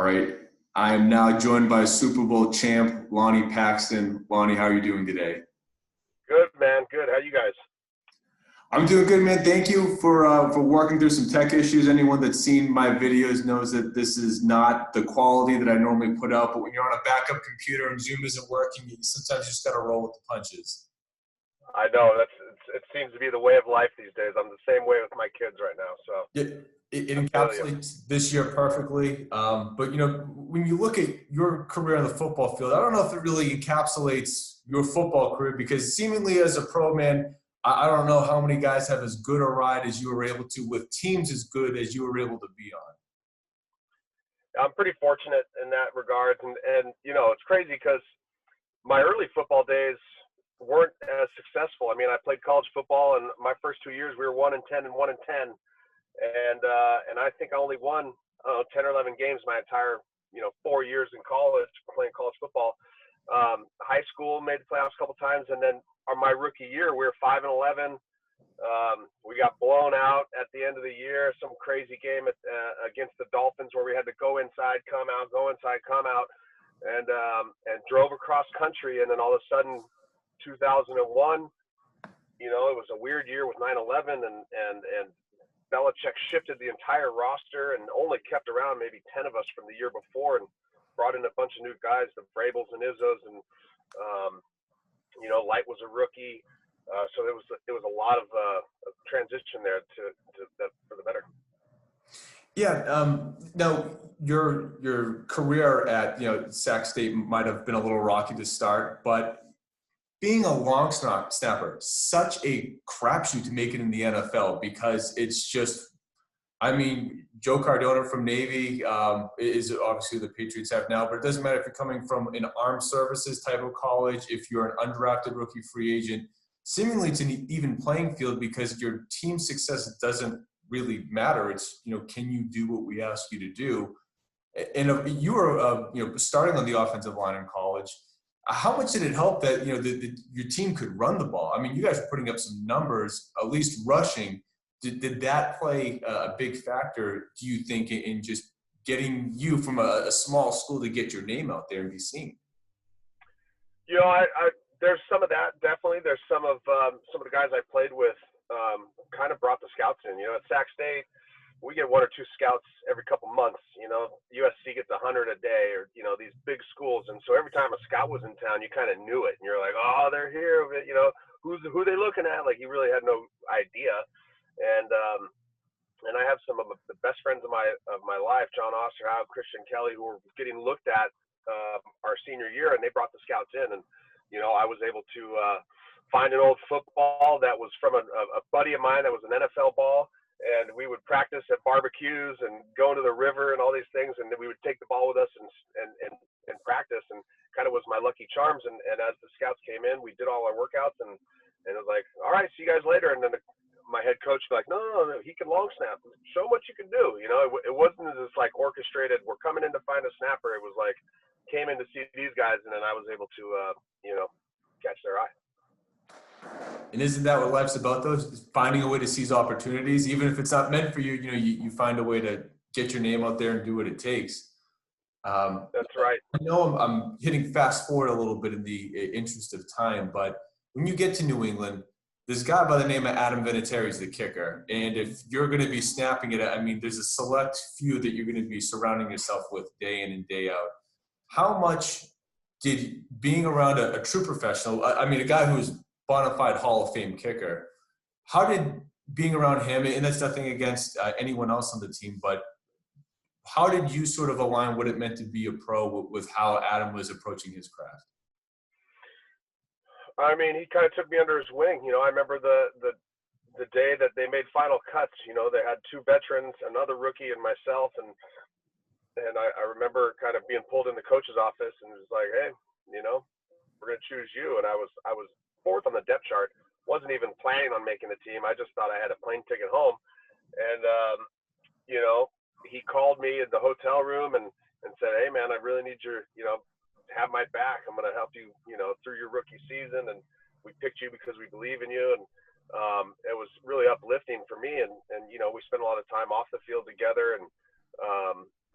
right. I am now joined by Super Bowl champ Lonie Paxton. Lonie, how are you doing today? Good, man. Good. How you guys? I'm doing good, man. Thank you for working through some tech issues. Anyone that's seen my videos knows that this is not the quality that I normally put out. But when you're on a backup computer and Zoom isn't working, sometimes you just got to roll with the punches. I know it seems to be the way of life these days. I'm the same way with my kids right now. So It I feel you. encapsulates this year perfectly. But, when you look at your career on the football field, I don't know if it really encapsulates your football career because seemingly as a pro, man, I don't know how many guys have as good a ride as you were able to with teams as good as you were able to be on. I'm pretty fortunate in that regard, and it's crazy because my early football days weren't as successful. I mean, I played college football, and my first 2 years we were 1-10 and 1-10, and I think I only won 10 or 11 games my entire 4 years in college playing college football. High school made the playoffs a couple times, and then my rookie year we were 5-11. We got blown out at the end of the year, some crazy game against the Dolphins where we had to go inside, come out, go inside, come out, and drove across country. And then all of a sudden, 2001, it was a weird year with 9/11, and Belichick shifted the entire roster and only kept around maybe 10 of us from the year before, and brought in a bunch of new guys, the Vrabels and Izzos, and Light was a rookie. So it was a lot of transition there for the better. Yeah. Now your career at Sac State might have been a little rocky to start, but being a long snapper, such a crapshoot to make it in the NFL because it's just. I mean, Joe Cardona from Navy is obviously the Patriots have now, but it doesn't matter if you're coming from an armed services type of college, if you're an undrafted rookie free agent, seemingly it's an even playing field because your team success doesn't really matter. It's, can you do what we ask you to do? And you were, starting on the offensive line in college. How much did it help that, your team could run the ball? I mean, you guys are putting up some numbers, at least rushing. Did that play a big factor, do you think, in just getting you from a small school to get your name out there and be seen? There's some of that, definitely. There's some of the guys I played with kind of brought the scouts in. At Sac State, we get one or two scouts every couple months. USC gets 100 a day, or these big schools, and so every time a scout was in town, you kind of knew it, and you're like, oh, they're here. Who they looking at? Like, you really had no idea. And I have some of the best friends of my life, John Osterhout, Christian Kelly, who were getting looked at our senior year, and they brought the scouts in, and I was able to find an old football that was from a buddy of mine that was an NFL ball, and we would practice at barbecues and go into the river and all these things, and then we would take the ball with us and practice, and kind of was my lucky charms. And as the scouts came in, we did all our workouts, and it was like, all right, see you guys later. And then my head coach would be like, no, he can long snap. Show him what you can do. It wasn't as like orchestrated. We're coming in to find a snapper. It was like, came in to see these guys, and then I was able to, catch their eye. And isn't that what life's about, though? Finding a way to seize opportunities, even if it's not meant for you. You find a way to get your name out there and do what it takes. That's right. I know I'm hitting fast forward a little bit in the interest of time, but when you get to New England, this guy by the name of Adam Vinatieri is the kicker. And if you're going to be snapping it, I mean, there's a select few that you're going to be surrounding yourself with day in and day out. How much did being around a true professional, I mean, a guy who's bona fide Hall of Fame kicker, how did being around him, and that's nothing against anyone else on the team, but how did you sort of align what it meant to be a pro with how Adam was approaching his craft? I mean, he kind of took me under his wing. I remember the day that they made final cuts. They had two veterans, another rookie, and myself, and I remember kind of being pulled in the coach's office, and it was like, hey, we're gonna choose you. And I was fourth on the depth chart. Wasn't even planning on making the team. I just thought I had a plane ticket home, and he called me at the hotel room and said, hey man, I really need your have my back. I'm going to help you, through your rookie season. And we picked you because we believe in you. And it was really uplifting for me. And we spent a lot of time off the field together. And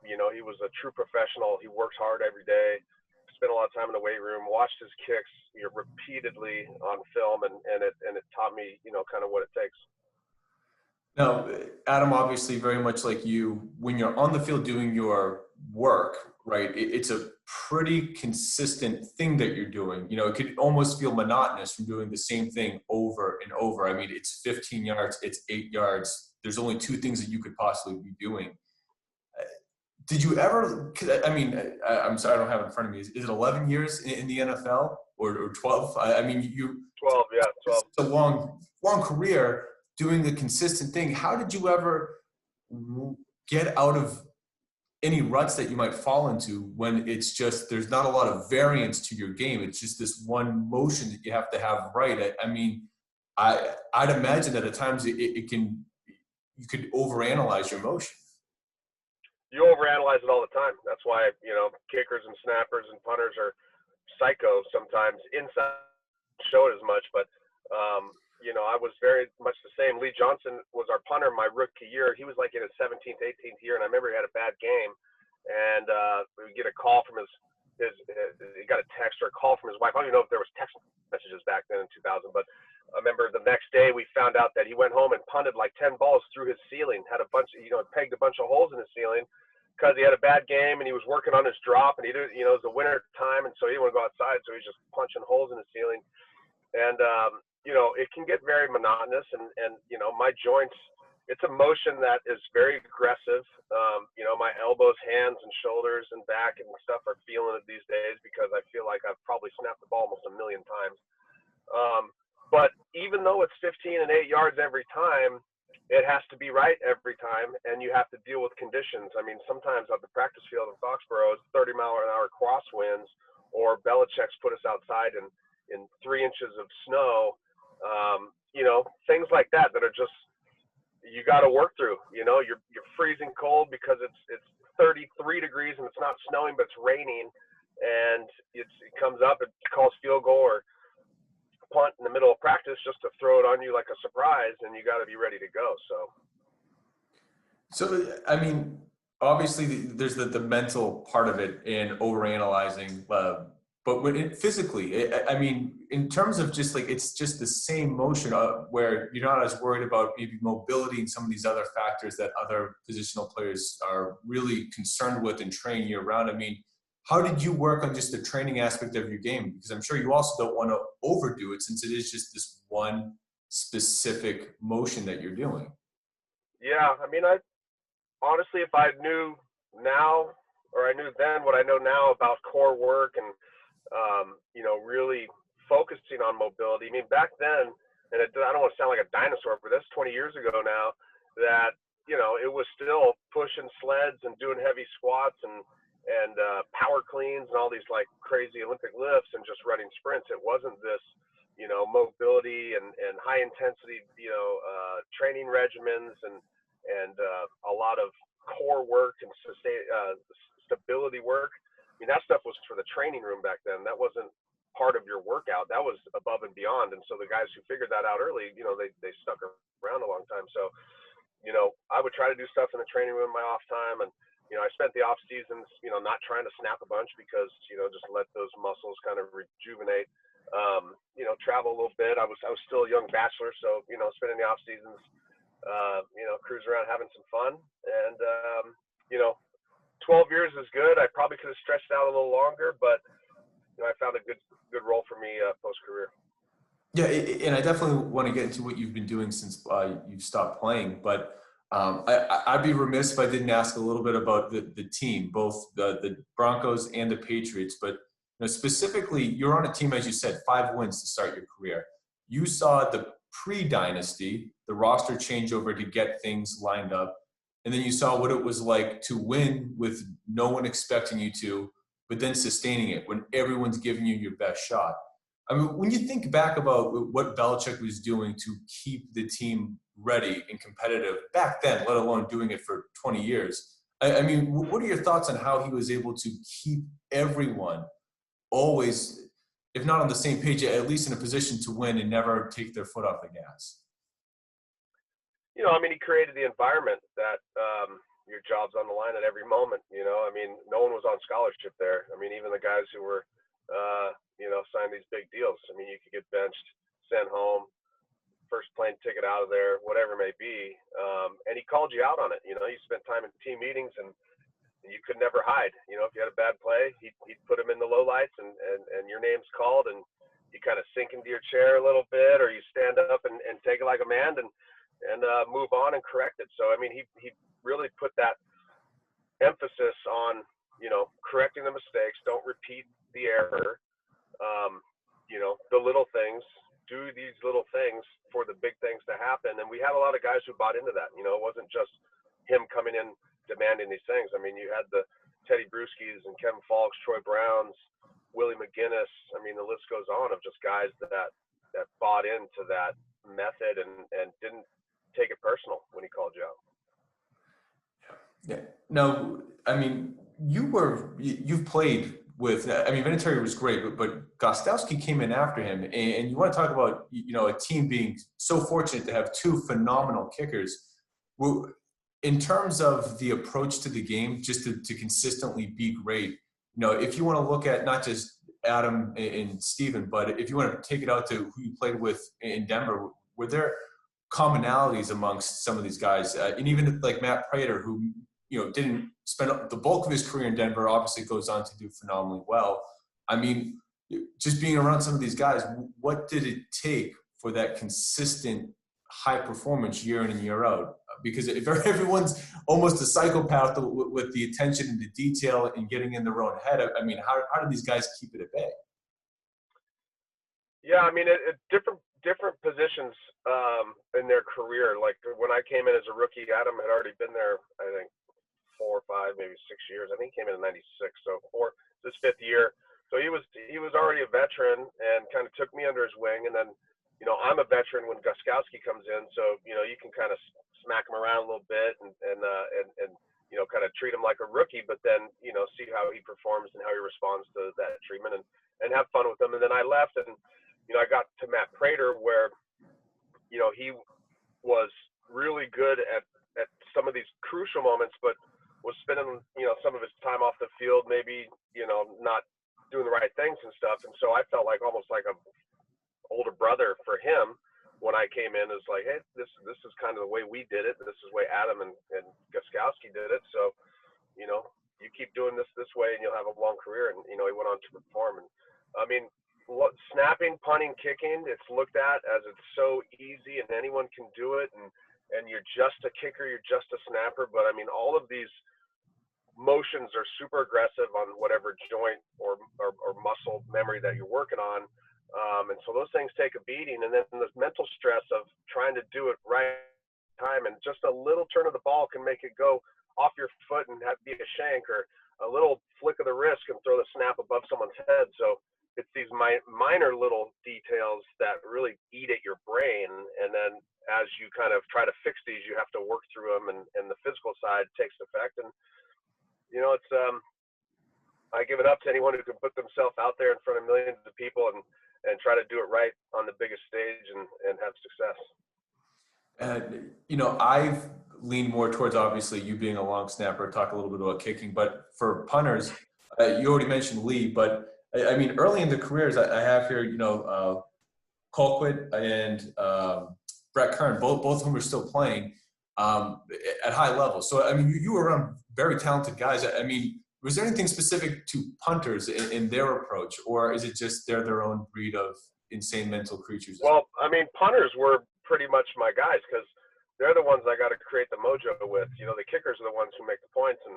You know, he was a true professional. He worked hard every day, spent a lot of time in the weight room, watched his kicks, you know, repeatedly on film, and it taught me, you know, kind of what it takes. Now, Adam, obviously very much like you, when you're on the field doing your work, right, it's a pretty consistent thing that you're doing. You know, it could almost feel monotonous from doing the same thing over and over. I mean, it's 15 yards, it's 8 yards. There's only two things that you could possibly be doing. Did you ever, I mean, I'm sorry, I don't have it in front of me. Is it 11 years in the NFL or 12? I mean, 12, yeah, 12. it's a long career doing the consistent thing. How did you ever get out of any ruts that you might fall into when it's just, there's not a lot of variance to your game? It's just this one motion that you have to have right. I mean, I'd imagine that at times you could overanalyze your motion. You overanalyze it all the time. That's why, you know, kickers and snappers and punters are psycho sometimes. Inside show it as much, but you know, I was very much the same. Lee Johnson was our punter my rookie year. He was like in his 17th, 18th year, and I remember he had a bad game, and we get a call from he got a text or a call from his wife. I don't even know if there was text messages back then in 2000, but I remember the next day we found out that he went home and punted like 10 balls through his ceiling, had a bunch, you know, pegged a bunch of holes in his ceiling because he had a bad game and he was working on his drop, and he didn't, you know, it was the winter time, and so he didn't want to go outside, so he was just punching holes in the ceiling. And you know, it can get very monotonous, and you know, my joints, it's a motion that is very aggressive. You know, my elbows, hands, and shoulders and back and stuff are feeling it these days because I feel like I've probably snapped the ball almost a million times. But even though it's 15 and 8 yards every time, it has to be right every time, and you have to deal with conditions. I mean, sometimes at the practice field in Foxborough, it's 30-mile-an-hour crosswinds, or Belichick's put us outside in 3 inches of snow. You know, things like that are just, you got to work through. You know, you're freezing cold because it's 33 degrees and it's not snowing, but it's raining, and it comes up, it calls field goal or punt in the middle of practice just to throw it on you like a surprise, and you got to be ready to go. So, I mean, obviously there's the mental part of it and overanalyzing, but when physically, I mean, in terms of just like, it's just the same motion where you're not as worried about maybe mobility and some of these other factors that other positional players are really concerned with and train year round. I mean, how did you work on just the training aspect of your game? Because I'm sure you also don't want to overdo it since it is just this one specific motion that you're doing. Yeah, I mean, I honestly, if I knew now, or I knew then what I know now about core work and you know, really focusing on mobility. I mean, back then, and I don't want to sound like a dinosaur, but that's 20 years ago now, that, you know, it was still pushing sleds and doing heavy squats and power cleans and all these like crazy Olympic lifts and just running sprints. It wasn't this, you know, mobility and high intensity, you know, training regimens and a lot of core work and stability work. I mean, that stuff was for the training room back then. That wasn't part of your workout. That was above and beyond. And so the guys who figured that out early, you know, they stuck around a long time. So, you know, I would try to do stuff in the training room in my off time. And, you know, I spent the off seasons, you know, not trying to snap a bunch because, you know, just let those muscles kind of rejuvenate, you know, travel a little bit. I was still a young bachelor. So, you know, spending the off seasons, you know, cruising around, having some fun. And, you know, 12 years is good. I probably could have stretched out a little longer, but you know, I found a good role for me post-career. Yeah, and I definitely want to get into what you've been doing since you've stopped playing. But I'd be remiss if I didn't ask a little bit about the team, both the Broncos and the Patriots. But you know, specifically, you're on a team, as you said, 5 wins to start your career. You saw the pre-dynasty, the roster changeover to get things lined up. And then you saw what it was like to win with no one expecting you to, but then sustaining it when everyone's giving you your best shot. I mean, when you think back about what Belichick was doing to keep the team ready and competitive back then, let alone doing it for 20 years, I mean, what are your thoughts on how he was able to keep everyone always, if not on the same page, at least in a position to win and never take their foot off the gas? You know, I mean, he created the environment that, your job's on the line at every moment. You know, I mean, no one was on scholarship there. I mean, even the guys who were, you know, signed these big deals. I mean, you could get benched, sent home, first plane ticket out of there, whatever it may be. And he called you out on it. You know, you spent time in team meetings, and you could never hide. You know, if you had a bad play, he'd put him in the lowlights, and your name's called, and you kind of sink into your chair a little bit, or you stand up and take it like a man and move on and correct it. So, I mean, he really put that emphasis on, you know, correcting the mistakes, don't repeat the error, you know, the little things, do these little things for the big things to happen. And we had a lot of guys who bought into that. You know, it wasn't just him coming in demanding these things. I mean, you had the Teddy Bruschi's and Kevin Falks, Troy Browns, Willie McGinnis. I mean, the list goes on of just guys that bought into that method and didn't take it personal when he called you out. Yeah. No, I mean, you've played with, I mean, Vinatieri was great, but Gostowski came in after him. And you want to talk about, you know, a team being so fortunate to have two phenomenal kickers. Well, in terms of the approach to the game, just to consistently be great, you know, if you want to look at not just Adam and Steven, but if you want to take it out to who you played with in Denver, were there commonalities amongst some of these guys? And even like Matt Prater, who, you know, didn't spend the bulk of his career in Denver, obviously goes on to do phenomenally well. I mean, just being around some of these guys, what did it take for that consistent high performance year in and year out? Because if everyone's almost a psychopath with the attention and the detail and getting in their own head, I mean, how do these guys keep it at bay? Yeah, I mean, different positions in their career. Like when I came in as a rookie, Adam had already been there, I think, 4 or 5, maybe 6 years. I think he came in '96, so this 5th year. So he was already a veteran and kind of took me under his wing. And then, you know, I'm a veteran when Gostowski comes in, so you know you can kind of smack him around a little bit and you know kind of treat him like a rookie, but then you know see how he performs and how he responds to that treatment and have fun with him. And then I left, and you know I got to Matt Prater where you know he was really good at some of these crucial moments, but was spending, you know, some of his time off the field, maybe, you know, not doing the right things and stuff. And so I felt like almost like a older brother for him when I came in. It was like, hey, this is kind of the way we did it. This is the way Adam and Gostowski did it. So, you know, you keep doing this way and you'll have a long career. And, you know, he went on to perform. And I mean, snapping, punting, kicking, it's looked at as it's so easy and anyone can do it. And you're just a kicker, you're just a snapper. But I mean, all of these motions are super aggressive on whatever joint or muscle memory that you're working on. And so those things take a beating. And then the mental stress of trying to do it right time, and just a little turn of the ball can make it go off your foot and be a shank, or a little flick of the wrist can throw the snap above someone's head. So it's these minor little details that really eat at your brain. And then as you kind of try to fix these, you have to work through them, and the physical side takes effect. And you know, it's I give it up to anyone who can put themselves out there in front of millions of people and try to do it right on the biggest stage and have success. You know, I've leaned more towards, obviously, you being a long snapper, talk a little bit about kicking, but for punters, you already mentioned Lee, but I mean, early in the careers, I have here, you know, Colquitt and Brett Kern, both of whom are still playing at high levels. So, I mean, you were around very talented guys. I mean, was there anything specific to punters in their approach, or is it just they're their own breed of insane mental creatures? Well, I mean, punters were pretty much my guys because they're the ones I got to create the mojo with. You know, the kickers are the ones who make the points and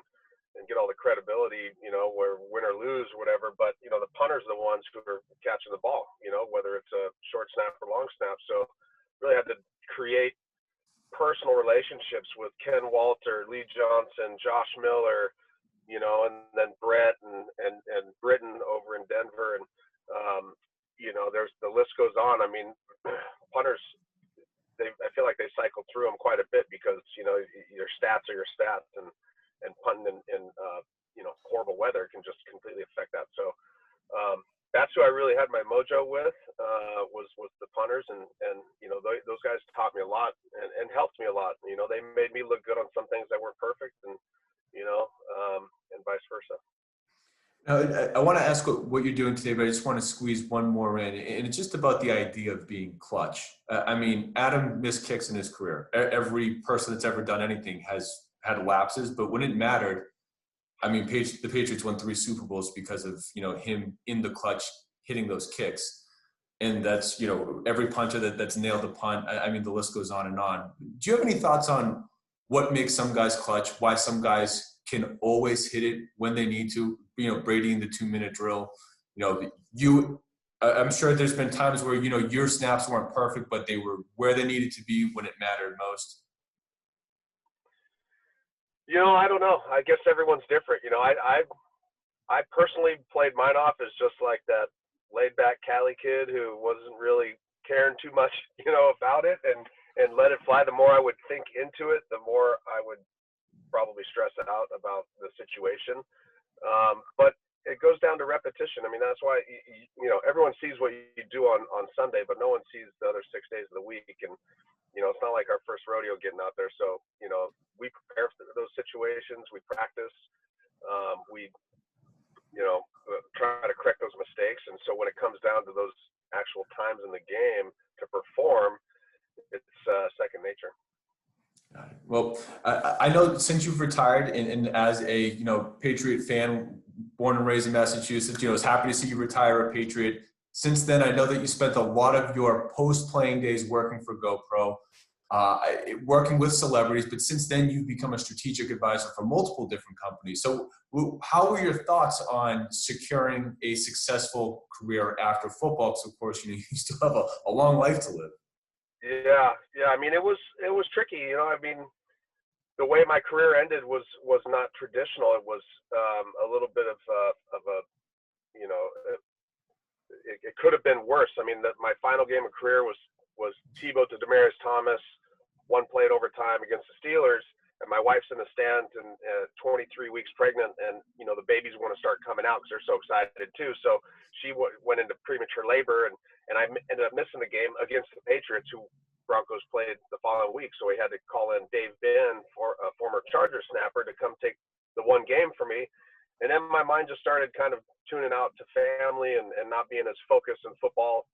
get all the credibility, you know, where win or lose or whatever. But, you know, the punters are the ones who are catching the ball, you know, whether it's a short snap or long snap. So really had to create personal relationships with Ken Walter, Lee Johnson, Josh Miller, you know, and then Brett and Britton over in Denver. And, you know, the list goes on. I mean, punters, I feel like they cycle through them quite a bit because, you know, your stats are your stats, and punting in you know, horrible weather can just completely affect that. So that's who I really had my mojo with, was the punters, and those guys taught me a lot and helped me a lot. They made me look good on some things that weren't perfect, and and vice versa. Now, I want to ask what you're doing today, but I just want to squeeze one more in, and it's just about the idea of being clutch. I mean, Adam missed kicks in his career. Every person that's ever done anything has had lapses, but when it mattered, I mean, the Patriots won 3 Super Bowls because of him in the clutch hitting those kicks, and that's every punter that's nailed a punt. I mean, the list goes on and on. Do you have any thoughts on what makes some guys clutch? Why some guys can always hit it when they need to? Brady in the 2-minute drill. I'm sure there's been times where your snaps weren't perfect, but they were where they needed to be when it mattered most. I don't know. I guess everyone's different. I personally played mine off as just like that laid back Cali kid who wasn't really caring too much, about it, and let it fly. The more I would think into it, the more I would probably stress out about the situation. But it goes down to repetition. I mean, that's why, everyone sees what you do on Sunday, but no one sees the other 6 days of the week. And, it's not like our first rodeo getting out there. So, we prepare for those situations. We practice. We, try to correct those mistakes. And so when it comes down to those actual times in the game to perform, it's second nature. Got it. Well, I know since you've retired and as a Patriot fan, born and raised in Massachusetts, I was happy to see you retire a Patriot. Since then, I know that you spent a lot of your post-playing days working for GoPro, working with celebrities, but since then you've become a strategic advisor for multiple different companies. So how were your thoughts on securing a successful career after football? Because of course, you still have a long life to live. Yeah. I mean, it was tricky. I mean, the way my career ended was not traditional. It was a little bit of a it could have been worse. I mean, my final game of career was Tebow to Demaryius Thomas, one play at overtime against the Steelers, and my wife's in the stands and 23 weeks pregnant, and the babies want to start coming out because they're so excited too. So she went into premature labor, and I ended up missing the game against the Patriots, who Broncos played the following week. So we had to call in Dave Ben, for a former Charger snapper, to come take the one game for me. And then my mind just started kind of tuning out to family and not being as focused in football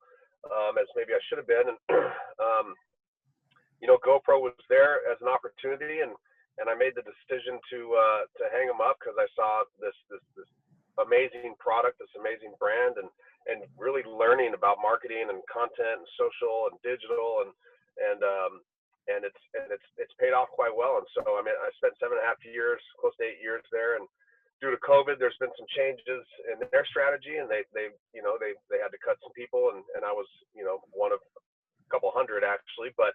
as maybe I should have been. And, GoPro was there as an opportunity, and I made the decision to hang them up because I saw this amazing product, this amazing brand, and really learning about marketing and content and social and digital, and it's paid off quite well. And so, I mean, I spent 7.5 years, close to 8 years there, and due to COVID, there's been some changes in their strategy, and they had to cut some people, and I was, one of a couple hundred actually, but,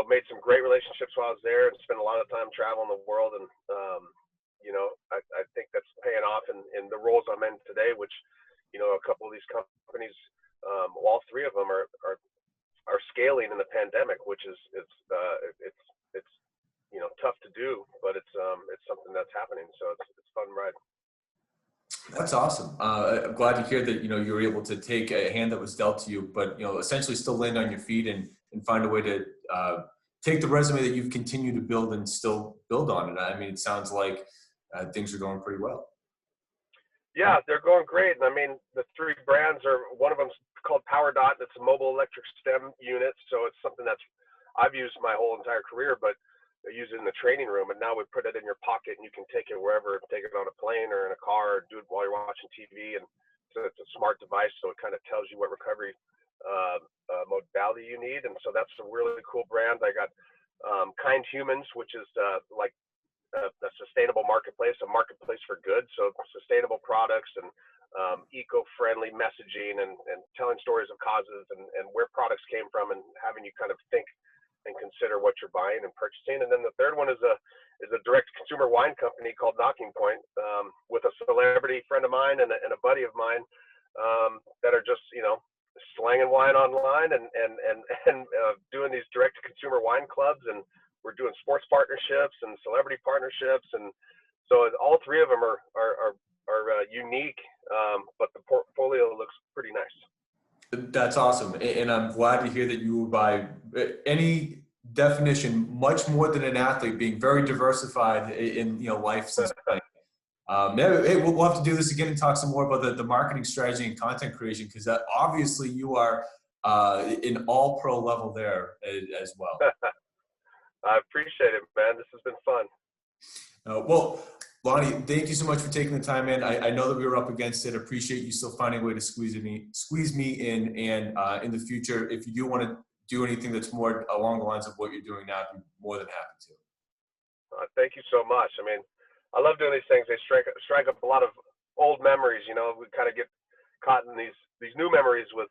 made some great relationships while I was there and spent a lot of time traveling the world. And, I think that's paying off in the roles I'm in today, which, a couple of these companies, all 3 of them are scaling in the pandemic, which is, it's tough to do, but it's something that's happening. So it's a fun ride. That's awesome. I'm glad to hear that, you were able to take a hand that was dealt to you, but, essentially still land on your feet and find a way to take the resume that you've continued to build and still build on it. I mean, it sounds like things are going pretty well. Yeah, they're going great. And I mean, the 3 brands one of them's called PowerDot. It's a mobile electric stem unit. So it's something I've used my whole entire career, but I use it in the training room. And now we put it in your pocket and you can take it wherever, take it on a plane or in a car, or do it while you're watching TV. And so it's a smart device. So it kind of tells you what recovery modality you need. And so that's a really cool brand. I got Kind Humans, which is like a sustainable marketplace, a marketplace for good. So sustainable products and eco-friendly messaging and telling stories of causes and where products came from, and having you kind of think and consider what you're buying and purchasing. And then the third one is a direct consumer wine company called Knocking Point, with a celebrity friend of mine and a buddy of mine that are just, slanging wine online and doing these direct to consumer wine clubs. And we're doing sports partnerships and celebrity partnerships. And so all 3 of them are unique but the portfolio looks pretty nice. That's awesome. And I'm glad to hear that you were, by any definition, much more than an athlete, being very diversified in life since playing. Yeah, hey, we'll have to do this again and talk some more about the marketing strategy and content creation, because obviously you are in all pro level there as well. I appreciate it, man. This has been fun. Well, Lonie, thank you so much for taking the time in. I know that we were up against it. Appreciate you still finding a way to squeeze me in. And in the future, if you do want to do anything that's more along the lines of what you're doing now, I'd be more than happy to. Thank you so much. I mean, I love doing these things. They strike up a lot of old memories. We kind of get caught in these new memories with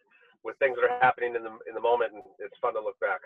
things that are happening in the moment, and it's fun to look back.